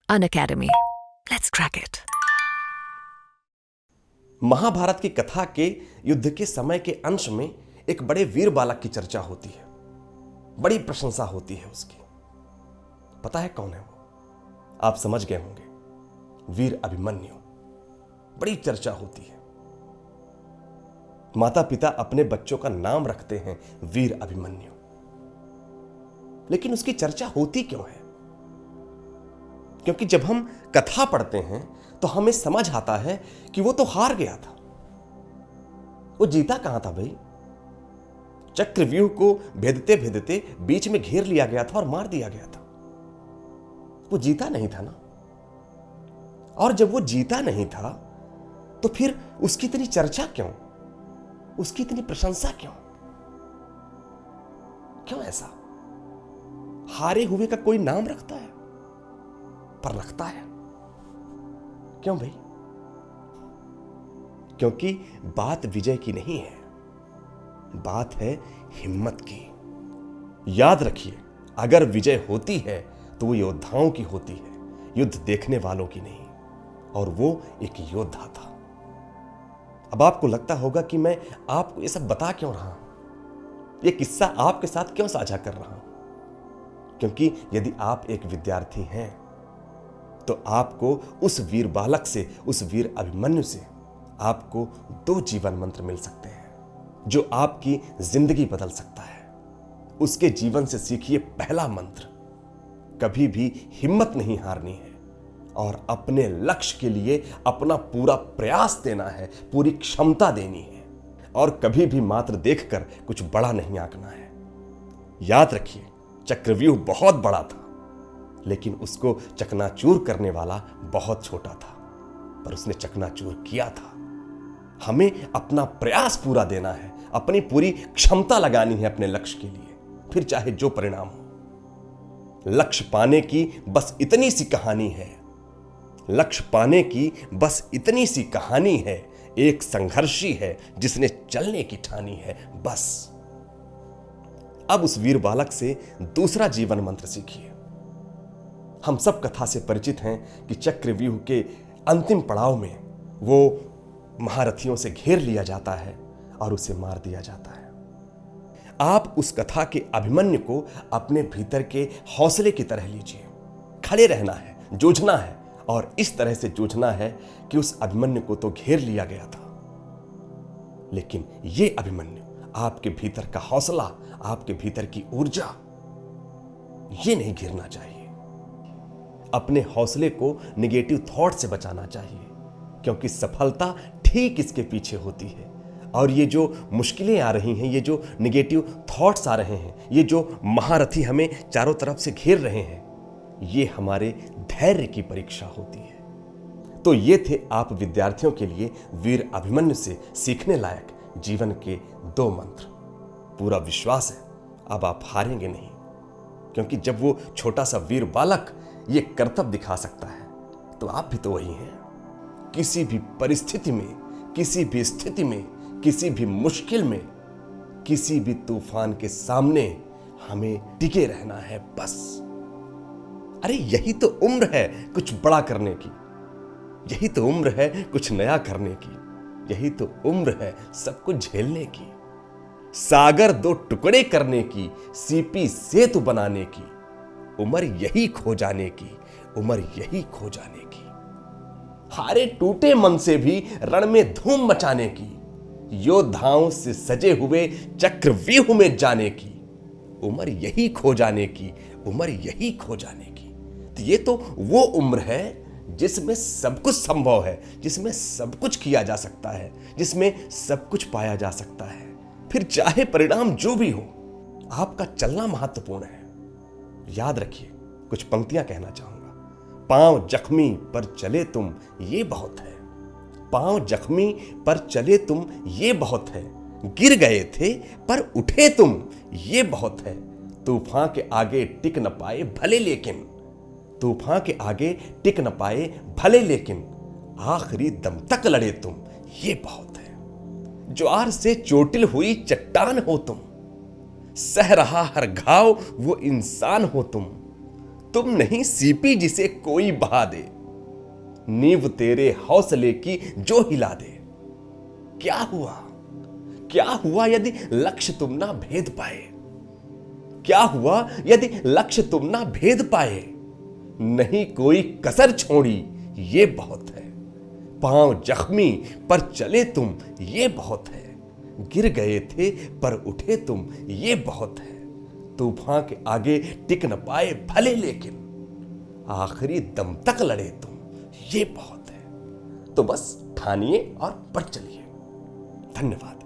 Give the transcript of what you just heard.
Unacademy. Let's crack it. Mahabharat की कथा के युद्ध के समय के अंश में एक बड़े वीर बालक की चर्चा होती है। बड़ी प्रशंसा होती है उसकी। पता है कौन है वो? आप समझ गए होंगे, वीर अभिमन्यु। बड़ी चर्चा होती है। माता पिता अपने बच्चों का नाम रखते हैं वीर अभिमन्यु। लेकिन उसकी चर्चा होती क्यों है? क्योंकि जब हम कथा पढ़ते हैं तो हमें समझ आता है कि वो तो हार गया था। वो जीता कहां था भाई? चक्रव्यूह को भेदते भेदते बीच में घेर लिया गया था और मार दिया गया था। वो जीता नहीं था ना। और जब वो जीता नहीं था तो फिर उसकी इतनी चर्चा क्यों? उसकी इतनी प्रशंसा क्यों? क्यों ऐसा? हारे हुए का कोई नाम रखता है? पर रखता है। क्यों भाई? क्योंकि बात विजय की नहीं है, बात है हिम्मत की। याद रखिए, अगर विजय होती है तो वो योद्धाओं की होती है, युद्ध देखने वालों की नहीं। और वो एक योद्धा था। अब आपको लगता होगा कि मैं आपको ये सब बता क्यों रहा हूं, ये किस्सा आपके साथ क्यों साझा कर रहा हूं? क्योंकि यदि आप एक विद्यार्थी हैं तो आपको उस वीर बालक से, उस वीर अभिमन्यु से आपको 2 जीवन मंत्र मिल सकते हैं जो आपकी जिंदगी बदल सकता है। उसके जीवन से सीखिए पहला मंत्र, कभी भी हिम्मत नहीं हारनी है और अपने लक्ष्य के लिए अपना पूरा प्रयास देना है, पूरी क्षमता देनी है और कभी भी मात्र देखकर कुछ बड़ा नहीं आंकना है। याद रखिए, चक्रव्यूह बहुत बड़ा था लेकिन उसको चकनाचूर करने वाला बहुत छोटा था, पर उसने चकनाचूर किया था। हमें अपना प्रयास पूरा देना है, अपनी पूरी क्षमता लगानी है अपने लक्ष्य के लिए, फिर चाहे जो परिणाम हो। लक्ष्य पाने की बस इतनी सी कहानी है, लक्ष्य पाने की बस इतनी सी कहानी है। एक संघर्षी है जिसने चलने की ठानी है, बस। अब उस वीर बालक से दूसरा जीवन मंत्र सीखिए। हम सब कथा से परिचित हैं कि चक्रव्यूह के अंतिम पड़ाव में वो महारथियों से घेर लिया जाता है और उसे मार दिया जाता है। आप उस कथा के अभिमन्यु को अपने भीतर के हौसले की तरह लीजिए। खड़े रहना है, जूझना है और इस तरह से जूझना है कि उस अभिमन्यु को तो घेर लिया गया था, लेकिन ये अभिमन्यु, आपके भीतर का हौसला, आपके भीतर की ऊर्जा, ये नहीं गिरना चाहिए। अपने हौसले को निगेटिव थॉट से बचाना चाहिए, क्योंकि सफलता ठीक इसके पीछे होती है। और ये जो मुश्किलें आ रही हैं, ये जो निगेटिव थॉट्स आ रहे हैं, ये जो महारथी हमें चारों तरफ से घेर रहे हैं, ये हमारे धैर्य की परीक्षा होती है। तो ये थे आप विद्यार्थियों के लिए वीर अभिमन्यु से सीखने लायक जीवन के 2 मंत्र। पूरा विश्वास है अब आप हारेंगे नहीं, क्योंकि जब वो छोटा सा वीर बालक ये करतब दिखा सकता है तो आप भी तो वही हैं। किसी भी परिस्थिति में, किसी भी स्थिति में, किसी भी मुश्किल में, किसी भी तूफान के सामने हमें टिके रहना है, बस। अरे यही तो उम्र है कुछ बड़ा करने की, यही तो उम्र है कुछ नया करने की, यही तो उम्र है सब कुछ झेलने की, सागर 2 टुकड़े करने की, सीपी सेतु बनाने की, उम्र यही खो जाने की, उम्र यही खो जाने की। हारे टूटे मन से भी रण में धूम मचाने की, योद्धाओं से सजे हुए चक्रव्यूह में जाने की, उम्र यही खो जाने की, उम्र यही खो जाने की। तो ये तो वो उम्र है जिसमें सब कुछ संभव है, जिसमें सब कुछ किया जा सकता है, जिसमें सब कुछ पाया जा सकता है। फिर चाहे परिणाम जो भी हो, आपका चलना महत्वपूर्ण है। याद रखिए, कुछ पंक्तियां कहना चाहूंगा। पांव जख्मी पर चले तुम, ये बहुत है। पांव जख्मी पर चले तुम, ये बहुत है। गिर गए थे पर उठे तुम, ये बहुत है। तूफान के आगे टिक न पाए भले लेकिन, तूफान के आगे टिक न पाए भले लेकिन, आखिरी दम तक लड़े तुम, ये बहुत है। ज्वार से चोटिल हुई चट्टान हो तुम, सह रहा हर घाव वो इंसान हो तुम। तुम नहीं सीपी जिसे कोई बहा दे, नींव तेरे हौसले की जो हिला दे। क्या हुआ, क्या हुआ यदि लक्ष्य तुम ना भेद पाए? क्या हुआ यदि लक्ष्य तुम ना भेद पाए? नहीं कोई कसर छोड़ी, ये बहुत है। पांव जख्मी पर चले तुम, ये बहुत है। गिर गए थे पर उठे तुम, ये बहुत है। तूफान के आगे टिक न पाए भले, लेकिन आखिरी दम तक लड़े तुम, ये बहुत है। तो बस ठानिए और बढ़ चलिए। धन्यवाद।